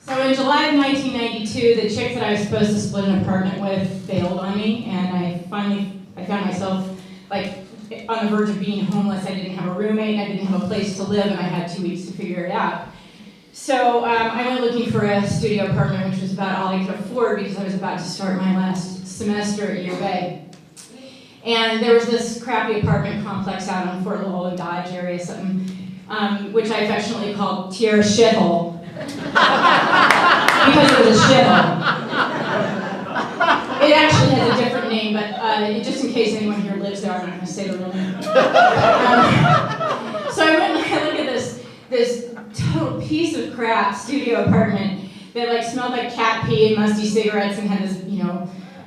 So in July of 1992, the chick that I was supposed to split an apartment with bailed on me, and I found myself like on the verge of being homeless. I didn't have a roommate, I didn't have a place to live, and I had 2 weeks to figure it out. So I went looking for a studio apartment, which was about all I could afford because I was about to start my last semester at U of A. And there was this crappy apartment complex out on Fort Lowell and Dodge area, something, which I affectionately called Tierra Shithole. Because it was a shithole. It actually has a different name, but just in case anyone here lives there, I'm not going to say the real name. So I went and I looked at this total piece of crap studio apartment that like smelled like cat pee and musty cigarettes and had this,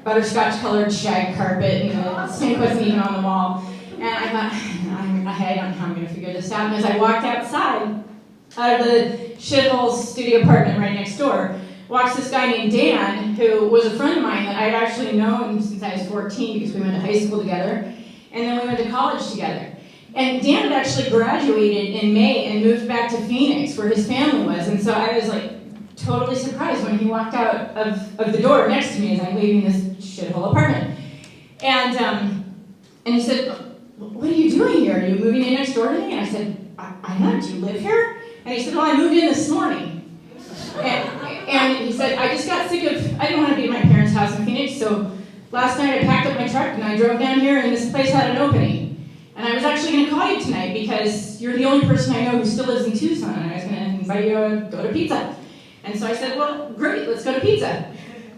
butterscotch colored shag carpet and the sink wasn't even on the wall. And I thought, I don't know how I'm going to figure this out. And as I walked outside, out of the shithole studio apartment right next door, walks this guy named Dan, who was a friend of mine that I'd actually known since I was 14 because we went to high school together, and then we went to college together. And Dan had actually graduated in May and moved back to Phoenix, where his family was, and so I was like totally surprised when he walked out of the door next to me as I'm leaving this shithole apartment. And he said, "What are you doing here? Are you moving in next door to me?" And I said, I know, do you live here? And he said, "Well, I moved in this morning." And he said, "I just got sick of, I didn't want to be at my parents' house in Phoenix, so last night I packed up my truck and I drove down here and this place had an opening. And I was actually going to call you tonight because you're the only person I know who still lives in Tucson, and I was going to invite you to go to pizza." And so I said, "Well, great, let's go to pizza."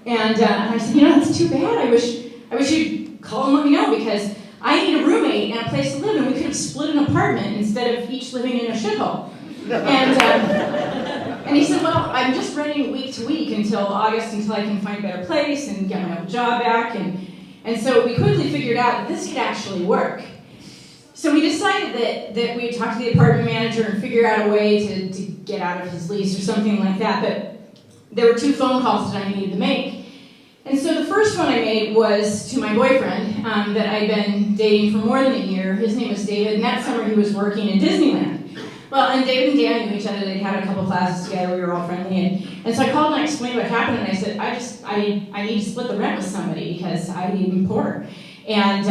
And I said, "That's too bad. I wish you'd call and let me know because I need a roommate and a place to live, and we could have split an apartment instead of each living in a shithole." And he said, "Well, I'm just renting week to week until August until I can find a better place and get my old job back." And so we quickly figured out that this could actually work. So we decided that we would talk to the apartment manager and figure out a way to get out of his lease or something like that. But there were 2 phone calls that I needed to make. And so the first one I made was to my boyfriend that I'd been dating for more than a year. His name was David, and that summer he was working in Disneyland. Well, and David and Dan knew each other. They'd had a couple classes together. We were all friendly. And so I called and I explained what happened, and I said, I need to split the rent with somebody because I'm poor. And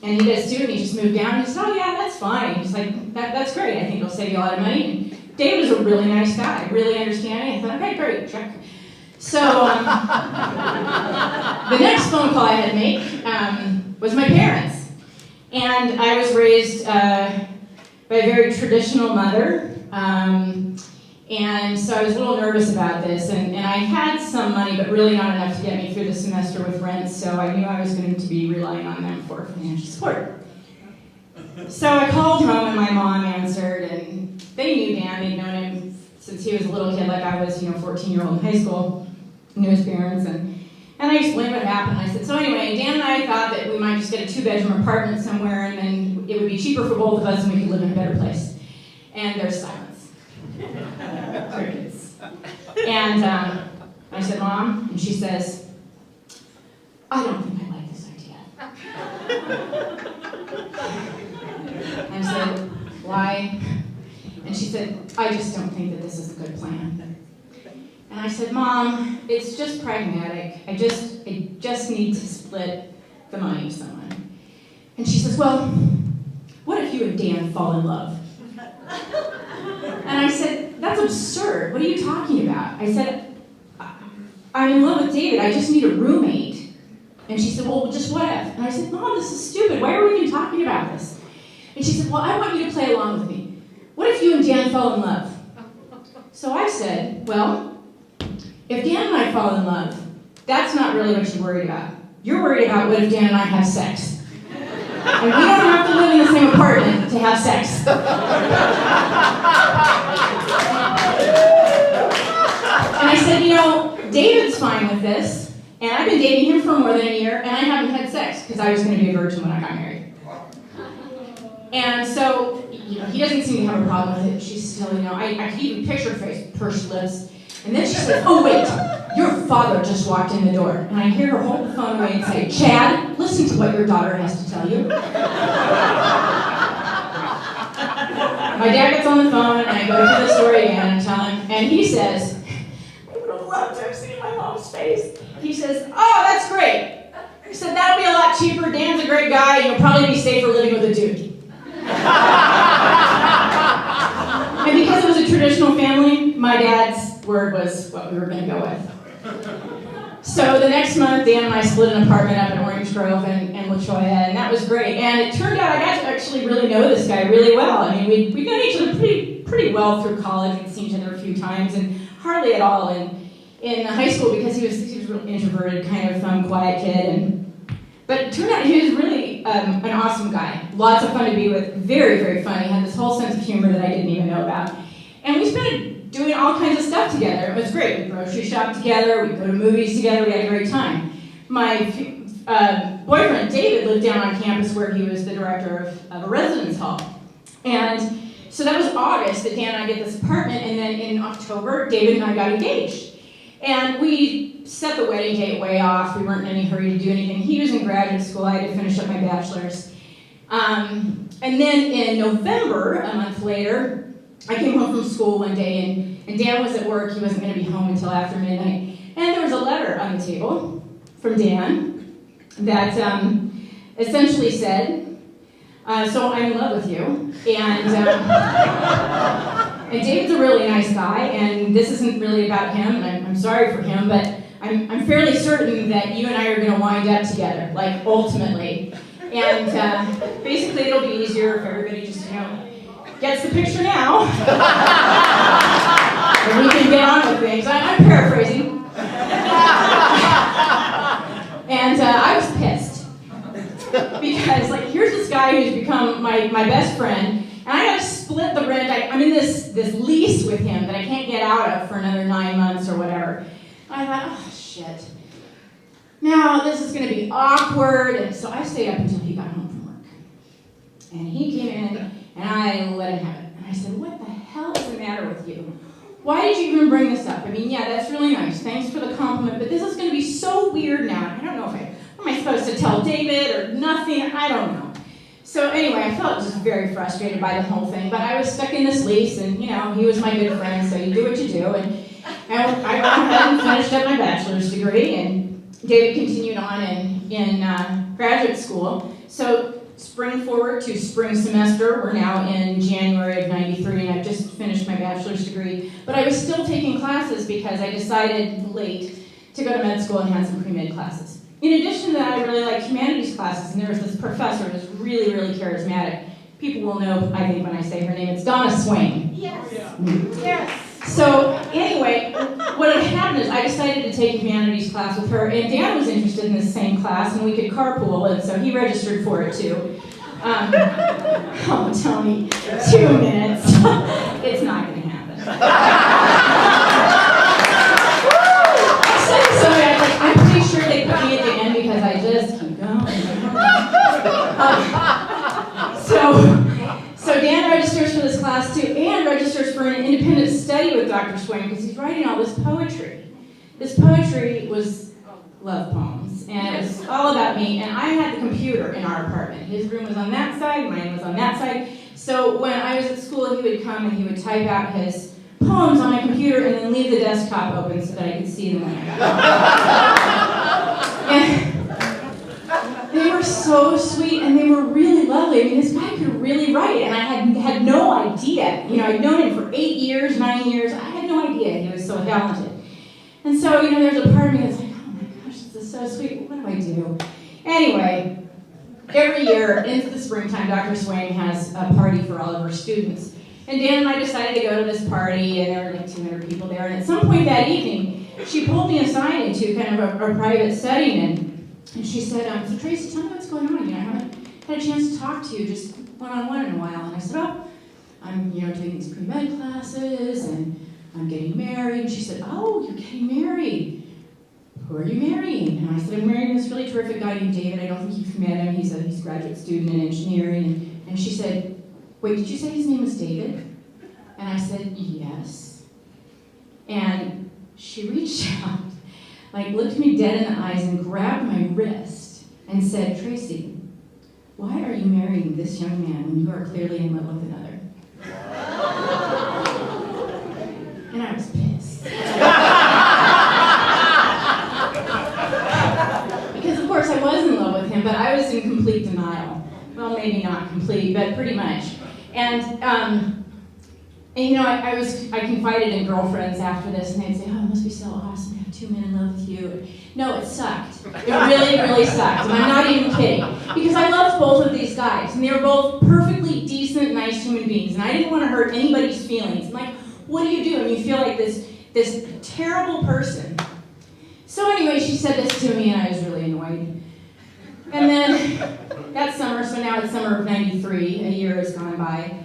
he does too, and he just moved down. He said, "Oh yeah, that's fine." He's like, that's great. I think it'll save you a lot of money. And David was a really nice guy, really understanding. I thought, okay, great, check. So the next phone call I had to make was my parents. And I was raised by a very traditional mother. And so I was a little nervous about this. And I had some money, but really not enough to get me through the semester with rent. So I knew I was going to be relying on them for financial support. So I called home and my mom answered. And they knew Dan. They'd known him since he was a little kid, like I was, 14-year-old in high school. Knew his parents. And I explained what happened. I said, so anyway, Dan and I thought that we might just get a 2-bedroom apartment somewhere, and then it would be cheaper for both of us and we could live in a better place. And there's silence. Crickets. And I said, "Mom," and she says, "I don't think I like this idea." And I said, "Why?" And she said, "I just don't think that this is a good plan." And I said, "Mom, it's just pragmatic. I just need to split the money with someone." And she says, "Well, what if you and Dan fall in love?" And I said, "That's absurd. What are you talking about?" I said, "I'm in love with David. I just need a roommate." And she said, "Well, just what if?" And I said, "Mom, this is stupid. Why are we even talking about this?" And she said, "Well, I want you to play along with me. What if you and Dan fall in love?" So I said, "Well, if Dan and I fall in love, that's not really what you're worried about. You're worried about what if Dan and I have sex. And we don't have to live in the same apartment to have sex." And I said, David's fine with this, and I've been dating him for more than a year, and I haven't had sex because I was going to be a virgin when I got married. And so, he doesn't seem to have a problem with it. She's still, I could even picture her face, pursed lips. And then she said, "Oh wait, your father just walked in the door." And I hear her hold the phone away and say, "Chad, listen to what your daughter has to tell you." My dad gets on the phone, and I go through the story again and tell him, and he says, love to have seen my mom's face. He says, oh, that's great. He said, that'll be a lot cheaper. Dan's a great guy. You'll probably be safer living with a dude. And because it was a traditional family, my dad's word was what we were going to go with. So the next month, Dan and I split an apartment up in Orange Grove and La Jolla, and that was great. And it turned out I got to actually really know this guy really well. I mean, we'd known each other pretty well through college. We'd seen each other a few times, and hardly at all in high school because he was a real introverted, kind of quiet kid. But it turned out he was really an awesome guy. Lots of fun to be with. Very, very funny. He had this whole sense of humor that I didn't even know about. And we spent doing all kinds of stuff together. It was great. We'd grocery shop together. We'd go to movies together. We had a great time. My boyfriend, David, lived down on campus where he was the director of a residence hall. And so that was August that Dan and I get this apartment. And then in October, David and I got engaged. And we set the wedding date way off. We weren't in any hurry to do anything. He was in graduate school. I had to finish up my bachelor's. And then in November, a month later, I came home from school one day, and Dan was at work. He wasn't going to be home until after midnight. And there was a letter on the table from Dan that essentially said, so I'm in love with you. And David's a really nice guy, and this isn't really about him, and I'm sorry for him, but I'm fairly certain that you and I are going to wind up together, like, ultimately. And basically it'll be easier if everybody just, gets the picture now. And we can get on with things. I'm paraphrasing. And I was pissed. Because, here's this guy who's become my best friend, and I got to split the rent. I'm in this lease with him that I can't get out of for another 9 months or whatever. I thought, oh, shit. Now, this is going to be awkward. And so I stayed up until he got home from work. And he came in, and I let him have it. And I said, what the hell is the matter with you? Why did you even bring this up? I mean, yeah, that's really nice. Thanks for the compliment, but this is going to be so weird now. I don't know if am I supposed to tell David or nothing? I don't know. So anyway, I felt just very frustrated by the whole thing, but I was stuck in this lease, and he was my good friend, so you do what you do. And I went ahead and finished up my bachelor's degree, and David continued on in graduate school. So spring forward to spring semester, we're now in January of '93, and I've just finished my bachelor's degree. But I was still taking classes because I decided late to go to med school and had some pre-med classes. In addition to that, I really liked humanities classes, and there was this professor who was really, really charismatic. People will know, I think, when I say her name. It's Donna Swain. Yes. Yes. So anyway, what had happened is I decided to take a humanities class with her, and Dan was interested in the same class, and we could carpool, and so he registered for it too. Oh, Tony, 2 minutes. It's not going to happen. I'm pretty sure they put me at the end because I just keep going. So Dan registers for this class too, and registers for an independent study with Dr. Swain because he's writing all this poetry. This poetry was love poems, and it was all about me, and I had the computer in our apartment. His room was on that side, mine was on that side. So when I was at school, he would come and he would type out his poems on my computer and then leave the desktop open so that I could see them when I got home. And they were so sweet, and they were really lovely. I mean, this guy could really write, and I had no idea. I'd known him for 8 years, 9 years. I had no idea he was so talented. And so, there's a part of me that's like, oh my gosh, this is so sweet. What do I do? Anyway, every year into the springtime, Dr. Swain has a party for all of her students. And Dan and I decided to go to this party, and there were like 200 people there. And at some point that evening, she pulled me aside into kind of a private setting, and she said, so Tracey, tell me what's going on. I haven't had a chance to talk to you just one-on-one in a while. And I said, oh, I'm doing these pre-med classes, and I'm getting married. And she said, oh, you're getting married. Who are you marrying? And I said, I'm marrying this really terrific guy named David. I don't think you've met him. He's a graduate student in engineering. And she said, wait, did you say his name was David? And I said, yes. And she reached out, looked me dead in the eyes and grabbed my wrist and said, Tracey, why are you marrying this young man when you are clearly in love with another? And I was pissed. And you know, I confided in girlfriends after this, and they'd say, oh, it must be so awesome to have two men in love with you. No, it sucked. It really, really sucked. And I'm not even kidding. Because I loved both of these guys, and they were both perfectly decent, nice human beings, and I didn't want to hurt anybody's feelings. And like, what do? And you feel like this terrible person. So anyway, she said this to me, and I was really annoyed. And then that summer, so now it's summer of '93, a year has gone by,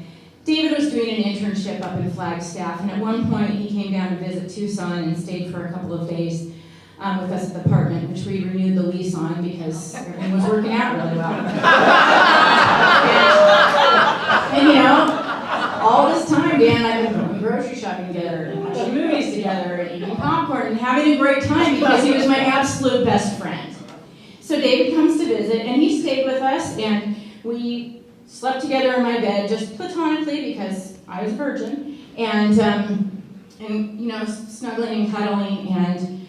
David was doing an internship up in Flagstaff, and at one point he came down to visit Tucson and stayed for a couple of days with us at the apartment, which we renewed the lease on because everything was working out really well. and you know, all this time, Dan and I have been going grocery shopping together, and watching movies together, and eating popcorn, and having a great time because he was my absolute best friend. So David comes to visit, and he stayed with us, and we slept together in my bed, just platonically because I was a virgin, and you know, snuggling and cuddling. And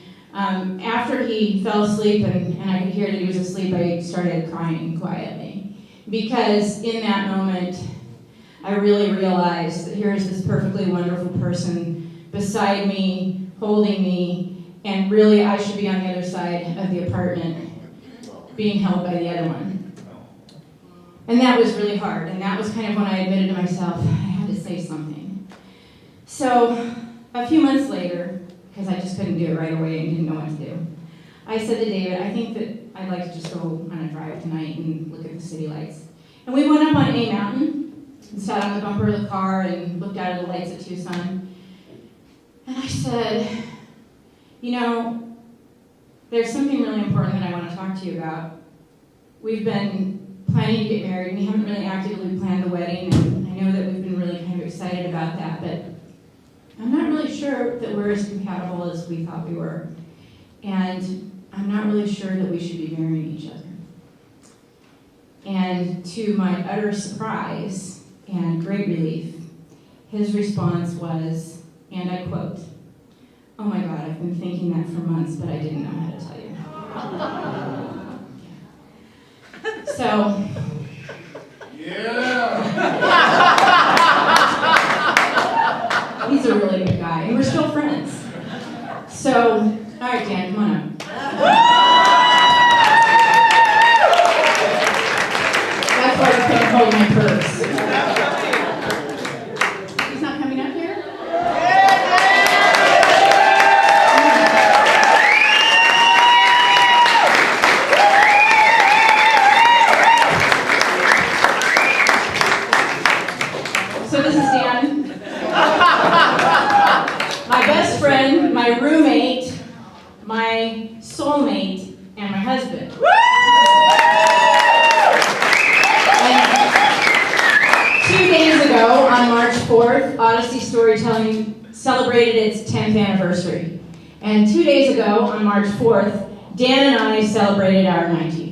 after he fell asleep, and I could hear that he was asleep, I started crying quietly because in that moment, I really realized that here's this perfectly wonderful person beside me, holding me, and really I should be on the other side of the apartment, being held by the other one. And that was really hard, and that was kind of when I admitted to myself, I had to say something. So, a few months later, because I just couldn't do it right away and didn't know what to do, I said to David, I think that I'd like to just go on a drive tonight and look at the city lights. And we went up on A Mountain, and sat on the bumper of the car and looked out at the lights of Tucson. And I said, you know, there's something really important that I want to talk to you about. We've been planning to get married, and we haven't really actively planned the wedding, and I know that we've been really kind of excited about that, but I'm not really sure that we're as compatible as we thought we were, and I'm not really sure that we should be marrying each other. And to my utter surprise and great relief, his response was, and I quote, "Oh my God, I've been thinking that for months, but I didn't know how to tell you." So, yeah. He's a really good guy, and we're still friends. So, all right, Dan, come on up. That's why you couldn't hold my purse. He's not coming up here? So this is Dan, my best friend, my roommate, my soulmate, and my husband. And 2 days ago, on March 4th, Odyssey Storytelling celebrated its 10th anniversary. And 2 days ago, on March 4th, Dan and I celebrated our 19th.